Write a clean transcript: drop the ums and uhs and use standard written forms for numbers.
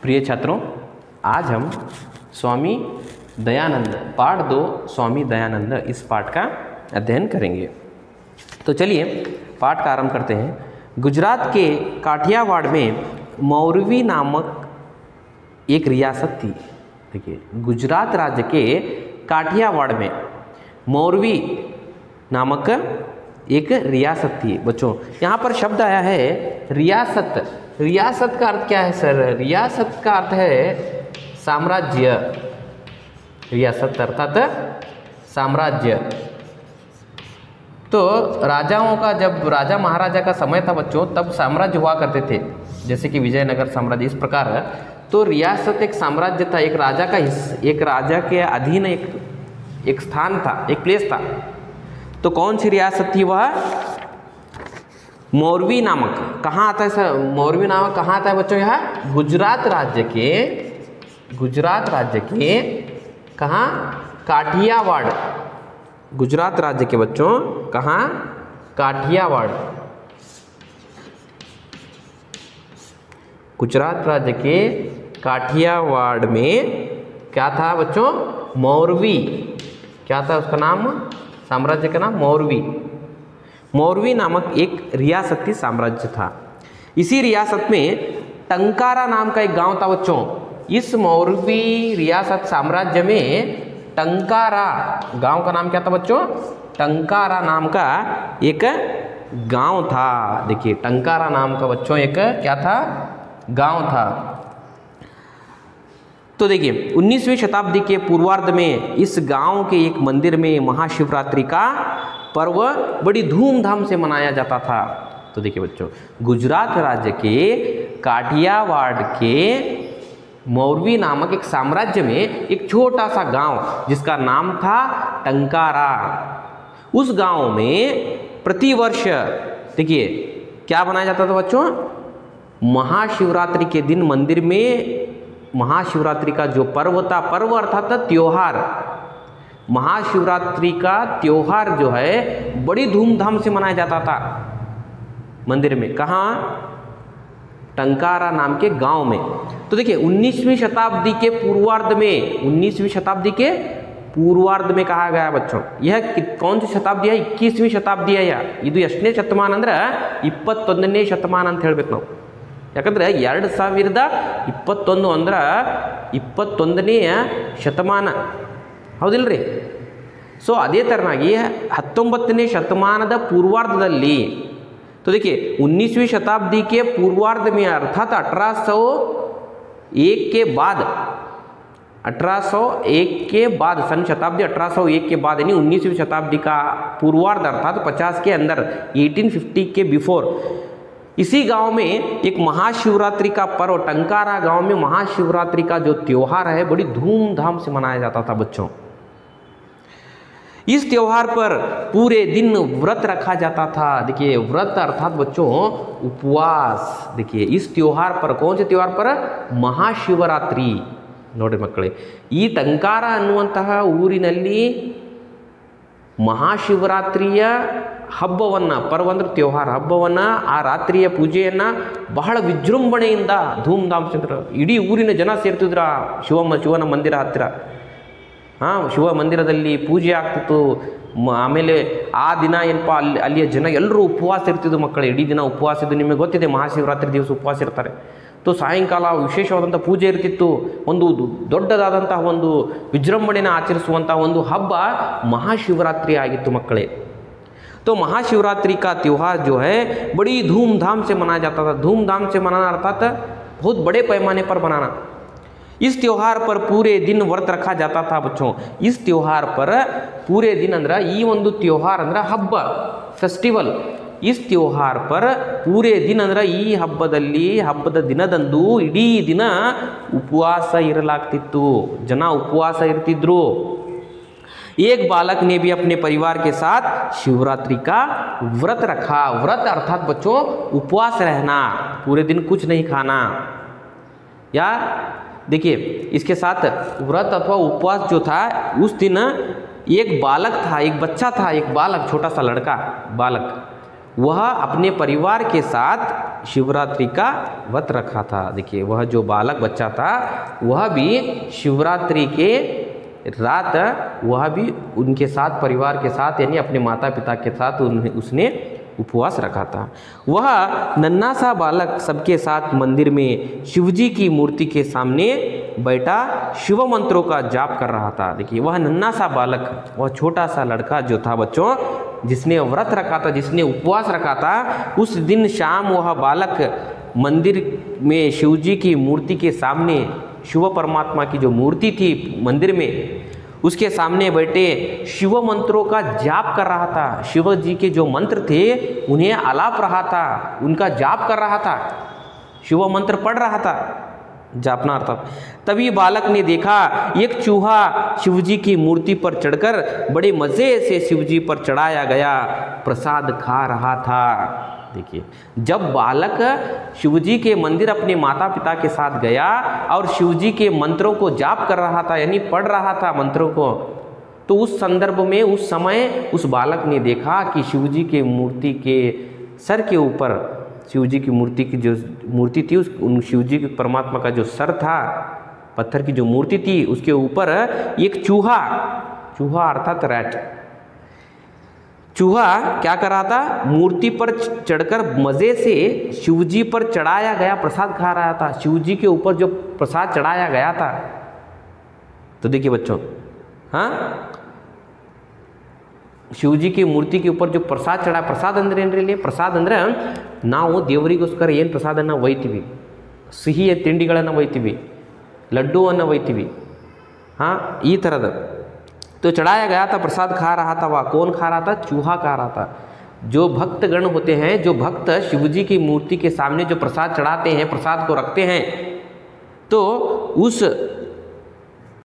प्रिय छात्रों, आज हम स्वामी दयानंद पाठ 2 स्वामी दयानंद इस पाठ का अध्ययन करेंगे। तो चलिए पाठ का आरंभ करते हैं। गुजरात के काठियावाड़ में मौरवी नामक एक रियासत थी। देखिए, गुजरात राज्य के काठियावाड़ में मौरवी नामक एक रियासत थी। बच्चों, यहाँ पर शब्द आया है रियासत। रियासत का अर्थ क्या है सर? रियासत का अर्थ है साम्राज्य। रियासत अर्थात साम्राज्य। तो राजाओं का, जब राजा महाराजा का समय था बच्चों, तब साम्राज्य हुआ करते थे, जैसे कि विजयनगर साम्राज्य इस प्रकार। तो रियासत एक साम्राज्य था, एक राजा का एक राजा के अधीन एक स्थान था, एक प्लेस था। तो कौन सी रियासत थी वह? मौरवी नामक। कहाँ आता है सर? मौरवी नामक कहाँ आता है बच्चों? यह गुजरात राज्य के कहाँ? काठियावाड़। गुजरात राज्य के बच्चों कहाँ? काठियावाड़। गुजरात राज्य के काठियावाड़ में क्या था बच्चों? मौरवी। क्या था उसका नाम? साम्राज्य का नाम मौरवी। मौरवी नामक एक रियासत थी, साम्राज्य था। इसी रियासत में टंकारा नाम का एक गांव था बच्चों। इस मौरवी रियासत साम्राज्य में टंकारा गांव का नाम क्या था बच्चों? टंकारा नाम का एक गांव था। देखिए, टंकारा नाम का बच्चों एक क्या था? गांव था। तो देखिए, 19वीं शताब्दी के पूर्वार्ध में इस गांव के एक मंदिर में महाशिवरात्रि का पर्व बड़ी धूमधाम से मनाया जाता था। तो देखिए बच्चों, गुजरात राज्य के काठियावाड़ के मौरवी नामक एक साम्राज्य में एक छोटा सा गांव जिसका नाम था टंकारा। उस गांव में प्रतिवर्ष देखिए क्या बनाया जाता था बच्चों? महाशिवरात्रि के दिन मंदिर में महाशिवरात्रि का जो पर्व था, पर्व अर्थात त्योहार, महाशिवरात्रि का त्योहार जो है बड़ी धूमधाम से मनाया जाता था मंदिर में। कहाँ? टंकारा नाम के गांव में। तो देखिए, 19वीं शताब्दी के पूर्वार्ध में, 19वीं शताब्दी के पूर्वार्ध में कहा गया बच्चों। यह कौन सी शताब्दी है? 21वीं शताब्दी है। ಇದು ಎಷ್ಟನೇ ಶತಮಾನ ಅಂದ್ರೆ 21ನೇ ಶತಮಾನ ಅಂತ ಹೇಳಬೇಕು ನಾವು। ಯಾಕಂದ್ರೆ 2021 ಅಂದ್ರೆ 21ನೇ ಶತಮಾನ, ಹೌದಿಲ್ರಿ? ಸೊ ಅದೇ ತರನಾಗಿ 19ನೇ ಶತಮಾನದ पूर्वार्धದಲ್ಲಿ, तो देखिए 19वीं शताब्दी के पूर्वार्ध में अर्थात 1801 के बाद, 1801 के बाद, सन शताब्दी 1801 के बाद, यानी 19वीं शताब्दी का पूर्वार्ध अर्थात 50 के अंदर, 1850 के बिफोर, इसी गांव में एक महाशिवरात्रि का पर्व, टंकारा गांव में महाशिवरात्रि का जो त्योहार है बड़ी धूमधाम से मनाया जाता था बच्चों। इस त्योहार पर पूरे दिन व्रत रखा जाता था। देखिए, व्रत अर्थात बच्चों उपवास। देखिए, इस त्योहार पर, कौन से त्योहार पर? महाशिवरात्रि। ನೋಡ್ರಿ ಮಕ್ಕಳೇ, ಈ ಟಂಕಾರ ಅನ್ನುವಂತಹ ಊರಿನಲ್ಲಿ ಮಹಾಶಿವರಾತ್ರಿಯ ಹಬ್ಬವನ್ನು, ಪರ್ವ ಅಂದ್ರೆ ತ್ಯೋಹಾರ, ಹಬ್ಬವನ್ನು, ಆ ರಾತ್ರಿಯ ಪೂಜೆಯನ್ನು ಬಹಳ ವಿಜೃಂಭಣೆಯಿಂದ ಧೂಮ್ಧಾಮ್ಸಿದ್ರು. ಇಡೀ ಊರಿನ ಜನ ಸೇರ್ತಿದ್ರ ಶಿವನ ಮಂದಿರ ಹತ್ತಿರ. ಶಿವ ಮಂದಿರದಲ್ಲಿ ಪೂಜೆ ಆಗ್ತಿತ್ತು. ಆಮೇಲೆ ಆ ದಿನ ಏನಪ್ಪ, ಅಲ್ಲಿಯ ಜನ ಎಲ್ಲರೂ ಉಪವಾಸ ಇರ್ತಿದ್ದು ಮಕ್ಕಳು. ಇಡೀ ದಿನ ಉಪವಾಸ ಇದ್ದು, ನಿಮಗೆ ಗೊತ್ತಿದೆ ಮಹಾಶಿವರಾತ್ರಿ ದಿವಸ ಉಪವಾಸ ಇರ್ತಾರೆ. तो ಸಾಯಂಕಾಲ ವಿಶೇಷವಾದಂಥ ಪೂಜೆ ಇರ್ತಿತ್ತು. ಒಂದು ದೊಡ್ಡದಾದಂತಹ ಒಂದು ವಿಜೃಂಭಣೆಯನ್ನು ಆಚರಿಸುವಂಥ ಒಂದು ಹಬ್ಬ ಮಹಾಶಿವರಾತ್ರಿ ಆಗಿತ್ತು ಮಕ್ಕಳೇ। तो महाशिवरात्रि का त्यौहार जो है बड़ी धूमधाम से मनाया जाता था। धूमधाम से मनाना अर्थात बहुत बड़े पैमाने पर मनाना। इस त्यौहार पर पूरे दिन व्रत रखा जाता था बच्चों। इस त्यौहार पर पूरे दिन अंदर ಈ ಒಂದು त्योहार अंदर हब्ब, फेस्टिवल। इस त्योहार पर पूरे दिन अंदर ಈ ಹಬ್ಬದಲ್ಲಿ, ಹಬ್ಬದ ದಿನದಂದು ಇಡೀ ದಿನ ಉಪವಾಸ ಇರಲಾಗ್ತಿತ್ತು. ಜನ ಉಪವಾಸ ಇರ್ತಿದ್ರು। एक बालक ने भी अपने परिवार के साथ शिवरात्रि का व्रत रखा। व्रत अर्थात बच्चों उपवास रहना, पूरे दिन कुछ नहीं खाना। या देखिए, इसके साथ व्रत अथवा उपवास जो था, उस दिन एक बालक था, एक बच्चा था, एक बालक, छोटा सा लड़का बालक, वह अपने परिवार के साथ शिवरात्रि का व्रत रखा था। देखिए वह जो बालक बच्चा था वह भी शिवरात्रि के रात वह भी उनके साथ परिवार के साथ यानी अपने माता पिता के साथ उसने उपवास रखा था। वह नन्हा सा बालक सबके साथ मंदिर में शिवजी की मूर्ति के सामने बैठा शिव मंत्रों का जाप कर रहा था। देखिए वह नन्हा सा बालक, वह छोटा सा लड़का जो था बच्चों, जिसने व्रत रखा था, जिसने उपवास रखा था, उस दिन शाम वह बालक मंदिर में शिवजी की मूर्ति के सामने, शिव परमात्मा की जो मूर्ति थी मंदिर में, उसके सामने बैठे शिव मंत्रों का जाप कर रहा था। शिव जी के जो मंत्र थे उन्हें आलाप रहा था, उनका जाप कर रहा था, शिव मंत्र पढ़ रहा था, जापना अर्थात। तभी बालक ने देखा एक चूहा शिवजी की मूर्ति पर चढ़कर बड़े मज़े से शिवजी पर चढ़ाया गया प्रसाद खा रहा था। देखिए जब बालक शिवजी के मंदिर अपने माता पिता के साथ गया और शिवजी के मंत्रों को जाप कर रहा था यानी पढ़ रहा था मंत्रों को, तो उस संदर्भ में उस समय उस बालक ने देखा कि शिवजी के मूर्ति के सर के ऊपर, शिवजी की मूर्ति की जो मूर्ति थी उन शिवजी के परमात्मा का जो सर था, पत्थर की जो मूर्ति थी, उसके ऊपर एक चूहा अर्थात रैट, चूहा क्या कर रहा था, मूर्ति पर चढ़कर मज़े से शिवजी पर चढ़ाया गया प्रसाद खा रहा था। शिवजी के ऊपर जो प्रसाद चढ़ाया गया था, तो देखिए बच्चों, हाँ, ಶಿವಜಿ की मूर्ति के ऊपर जो प्रसाद चढ़ा, प्रसाद ಅಂದ್ರೆ ಏನ್ರಿ, ಪ್ರಸಾದ ಅಂದ್ರೆ ನಾವು ದೇವರಿಗೋಸ್ಕರ ಏನು ಪ್ರಸಾದನ ಒಯ್ತೀವಿ, ಸಿಹಿಯ ತಿಂಡಿಗಳನ್ನು ಒಯ್ತೀವಿ, लड्डूವನ್ನು ಒಯ್ತೀವಿ, हाँ ಈ ಥರದ। तो चढ़ाया गया था, प्रसाद खा रहा था, वह कौन खा रहा था, चूहा खा रहा था। जो भक्तगण होते हैं, जो भक्त शिवजी की मूर्ति के सामने जो प्रसाद चढ़ाते हैं, प्रसाद को रखते हैं, तो उस